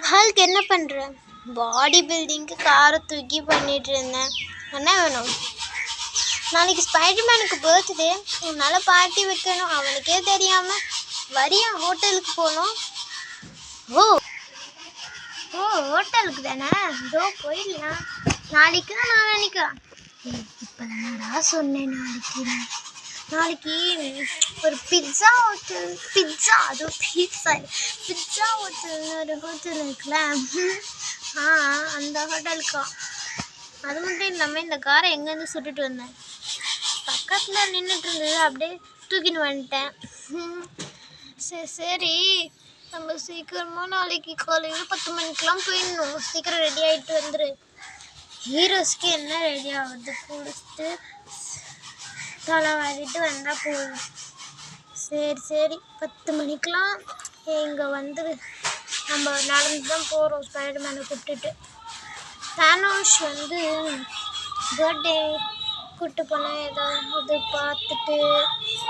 Hulk என்ன பண்ணுற? பாடி பில்டிங்க்கு காரை தூக்கி பண்ணிட்டு இருந்தேன். என்ன வேணும்? நாளைக்கு ஸ்பைடர்மேனுக்கு பர்த்டே, உன்னால் பார்ட்டி வைக்கணும். அவனுக்கே தெரியாமல் வரியா ஹோட்டலுக்கு போகணும். ஓ ஓ ஹோட்டலுக்கு தானே, இதோ போயிடலாம். நாளைக்கா நாளைக்கா? இப்போ தானடா சொன்னேன் நாளைக்கு ஒரு பிட்ஸா ஹோட்டல். அதுவும் பிட்ஸா ஹோட்டல்னு ஒரு ஹோட்டல் இருக்குல்ல, அந்த ஹோட்டலுக்கா. அது மட்டும் இல்லாமல் இந்த காரை எங்கேருந்து சுட்டுட்டு வந்தேன், பக்கத்தில் நின்றுட்டு இருந்தது, அப்படியே தூக்கின்னு வந்துட்டேன். சரி நம்ம சீக்கிரமாக நாளைக்கு காலையில் 10 மணிக்கெலாம் போயிடணும். சீக்கிரம் ரெடி ஆகிட்டு வந்துடு. ஹீரோஸ்க்கு என்ன ரெடி ஆகுது, குளிச்சுட்டு தலை வாரிட்டு வந்தால் போதும். சரி 10 மணிக்கெலாம் இங்கே வந்துடு. நம்ம நடந்து தான் போகிறோம் ஸ்பைடர்மேனை கூப்பிட்டுட்டு. தானோஸ் பர்த்டே கூப்பிட்டு போனால் ஏதாவது பார்த்துட்டு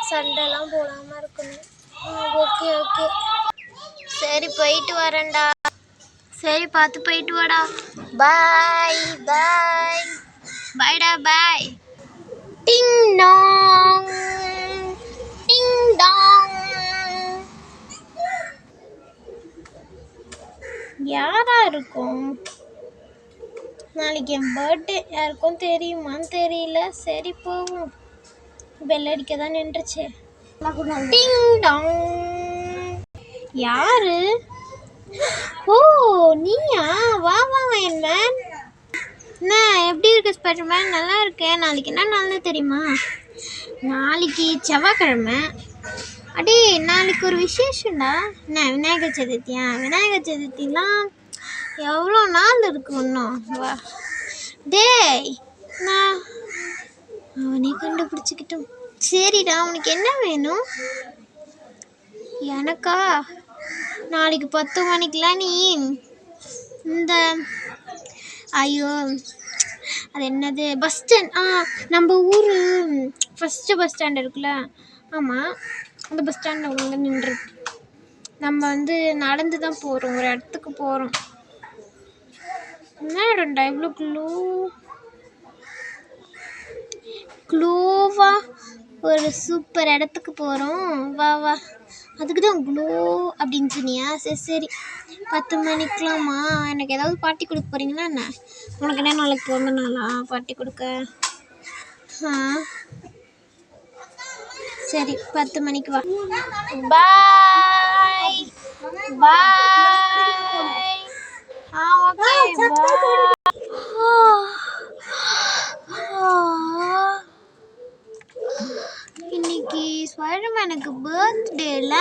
சண்டைலாம் போடாமல் இருக்கணும். ஓகே சரி போயிட்டு வரேன்டா. சரி பார்த்து போயிட்டு வாடா. பாய்டா. பாய். Ding dong. யாரா இருக்கும்? நாளைக்கு என் பர்த்டே, யாருக்கும் தெரியுமான்னு தெரியல. சரி போவோம். பெல் அடிக்க தான் நின்றுச்சு. டிங் டாங். யாரு? ஓ நீயா? வா என் மேன். என்ன எப்படி இருக்கு ஸ்பைடர்மேன்? நல்லா இருக்கேன். நாளைக்கு என்ன நாள்னு தெரியுமா? நாளைக்கு செவ்வாய்க்கிழமை. அடே நாளைக்கு ஒரு விசேஷம்டா. என்ன விநாயகர் சதுர்த்தியா? விநாயகர் சதுர்த்திலாம் எவ்வளோ நாள் இருக்கு இன்னும். வா டேய், நான் அவனே கண்டுபிடிச்சிக்கிட்டோம். சரிடா, உனக்கு என்ன வேணும்? எனக்கா? நாளைக்கு 10 மணிக்கெலாம் நீ இந்த ஐயோ அது என்னது பஸ் ஸ்டாண்ட், நம்ம ஊர் ஃபஸ்ட்டு பஸ் ஸ்டாண்ட் இருக்குல்ல, ஆமாம் அந்த பஸ் ஸ்டாண்டில் வந்து நின்று. நம்ம நடந்து தான் போகிறோம், ஒரு இடத்துக்கு போகிறோம். என்ன இடம்டா இவ்வளோ க்ளோவா? ஒரு சூப்பர் இடத்துக்கு போகிறோம். வா அதுக்கு தான் க்ளோ அப்படின்னு சொன்னியா? சரி 10 மணிக்கலாமா? எனக்கு ஏதாவது பார்ட்டி கொடுக்க போகிறீங்களா என்ன? உனக்கு என்ன நாளைக்கு பிறந்த நாளா பார்ட்டி கொடுக்க? சரி 10 மணிக்கு வா. பாய். ஓகே இன்னைக்கு ஸ்பைடர்மேனுக்கு பர்த்டேல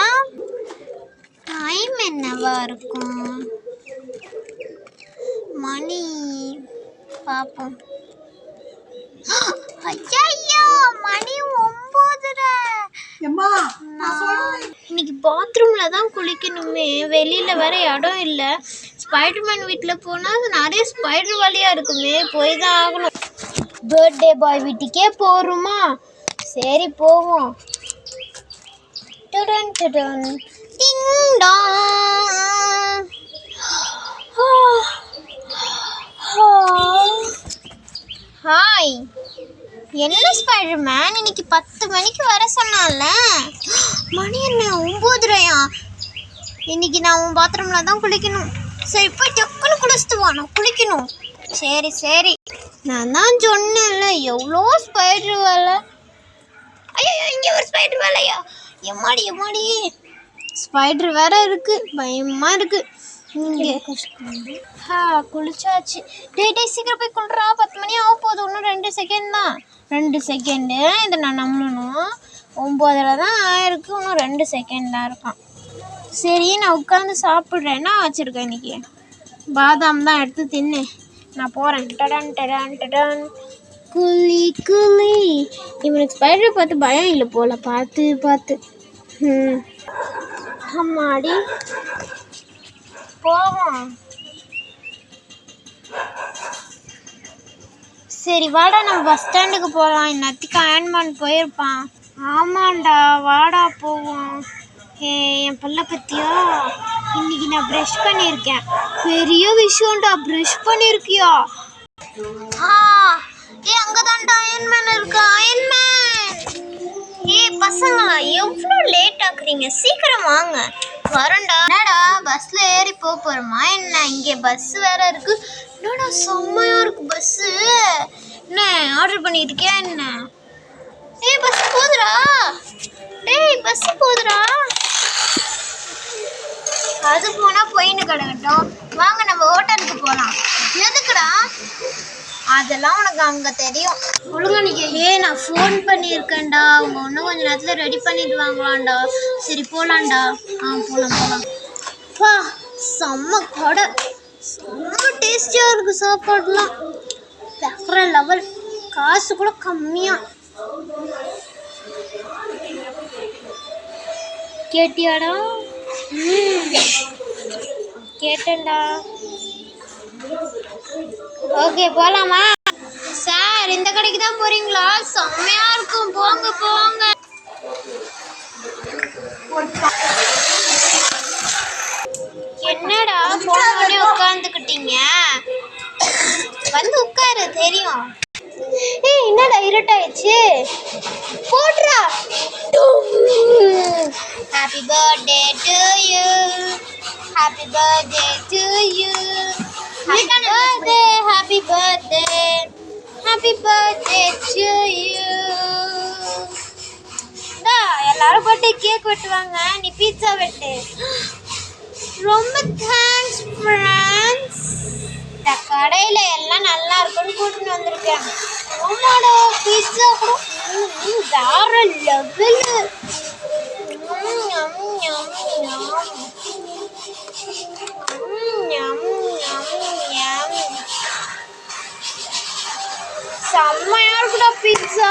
டைம் என்னவா இருக்கும்? மணி பார்ப்போம். ஐயோ மணி 9:30. இன்னைக்கு பாத்ரூமில் தான் குளிக்கணுமே, வெளியில் வேற இடம் இல்லை. ஸ்பைடர்மேன் வீட்டில் போனால் நிறைய ஸ்பைடர் வழியாக இருக்குமே, போய் தான் ஆகணும். பர்த்டே பாய் வீட்டுக்கே போகிறோமா? சரி போவோம். டிங் டாங். ஹாய், என்ன ஸ்பைடர்மேன் இன்னைக்கு 10 மணிக்கு வர சொன்னால? மணி என்ன 9:30? இன்னைக்கு நான் உன் பாத்ரூமில் தான் குளிக்கணும். சரி போய் டக்குன்னு குளிச்சுட்டு வா, நான் குளிக்கணும். சரி நான் தான் சொன்னேன்ல எவ்வளோ ஸ்பைடர் வேலை. ஐயோ இங்கே ஒரு ஸ்பைடர் வேலையா? எம்மாடி ஸ்பைடர் வேற இருக்கு, பயமா இருக்கு. இங்கே குளிச்சாச்சு. டேய் சீக்கிரம் போய் குளிரா, 10 மணி ஆக போகுது. இன்னும் 2 செகண்ட் தான். 2 செகண்டு இதை நான் நம்பணும். 9:30 தான் ஆயிருக்கு, இன்னும் 2 செகண்ட் தான் இருக்கான். சரி நான் உட்காந்து சாப்பிட்றேன். என்ன வச்சுருக்கேன் இன்னைக்கு? பாதாம் தான் எடுத்து தின்னு. நான் போகிறேன். டடான் குளி இவனுக்கு ஸ்பைடர் பார்த்து பயம் இல்லை போல. பார்த்து அம்மாடி போவோம். சரி வாடா, நம்ம பஸ் ஸ்டாண்டுக்கு போகலாம். இன்னத்துக்கு அயன்மேன் போயிருப்பான். ஆமாண்டா வாடா போவோம். என் பல்ல பற்றியா? இன்னைக்கு நான் ப்ரஷ் பண்ணியிருக்கேன். பெரிய விஷயம்டா, ப்ரஷ் பண்ணியிருக்கியா? அங்கதான்டா அயன்மேன் இருக்கு. அயன்மேன், பசங்களா எவ்வளோ லேட் ஆக்குறீங்க? சீக்கிரம் வாங்க. வரண்டா. என்னடா பஸ்ல ஏறி போறோமா என்ன? இங்கே பஸ் வேற இருக்கு. என்னடா செம்மையா இருக்கு பஸ்ஸு. என்ன ஆர்டர் பண்ணிருக்கியா என்ன? பஸ் போகுதுடா. பஸ் போகுதுடா. அது போனா போயின்னு கிடக்கட்டும். வாங்க நம்ம ஹோட்டலுக்கு போகலாம். எதுக்குடா? அதெல்லாம் உனக்கு அங்கே தெரியும். ஒழுங்கா நீங்கள் நான் ஃபோன் பண்ணியிருக்கேன்டா. அவங்க இன்னும் கொஞ்சம் நேரத்தில் ரெடி பண்ணிடுவாங்களாண்டா. சரி போகலான்டா. போகலாம். பா, செம்ம கடை, செம்ம டேஸ்டியாக இருக்குது சாப்பாடுலாம். வேற லெவல். காசு கூட கம்மியாக. கேட்டியாடா? கேட்டேன்டா. ஓகே போலாமா? சார், இந்த கடைக்கு தான் போறீங்களா? செம்மையா இருக்கும், போங்க. என்னடா போனோடனே உட்காந்துக்கிட்டீங்க? வந்து உட்காரு, தெரியும். என்னடா இருட்டாயிடுச்சு? போட்றா. Happy birthday to you. Happy birthday to you. Happy birthday to you. எல்லாரும் போட்டு கேக் வெட்டுவாங்க, நீ பீட்சா வெட்டு. ரொம்ப தேங்க்ஸ் ஃப்ரெண்ட்ஸ். இந்த கடையில் எல்லாம் நல்லா இருக்குன்னு கூட்டின்னு வந்திருக்கேன். ஆமாடா, பீட்சா கூட வேற லெவலு. செம்மையா இருக்குடா பீட்சா.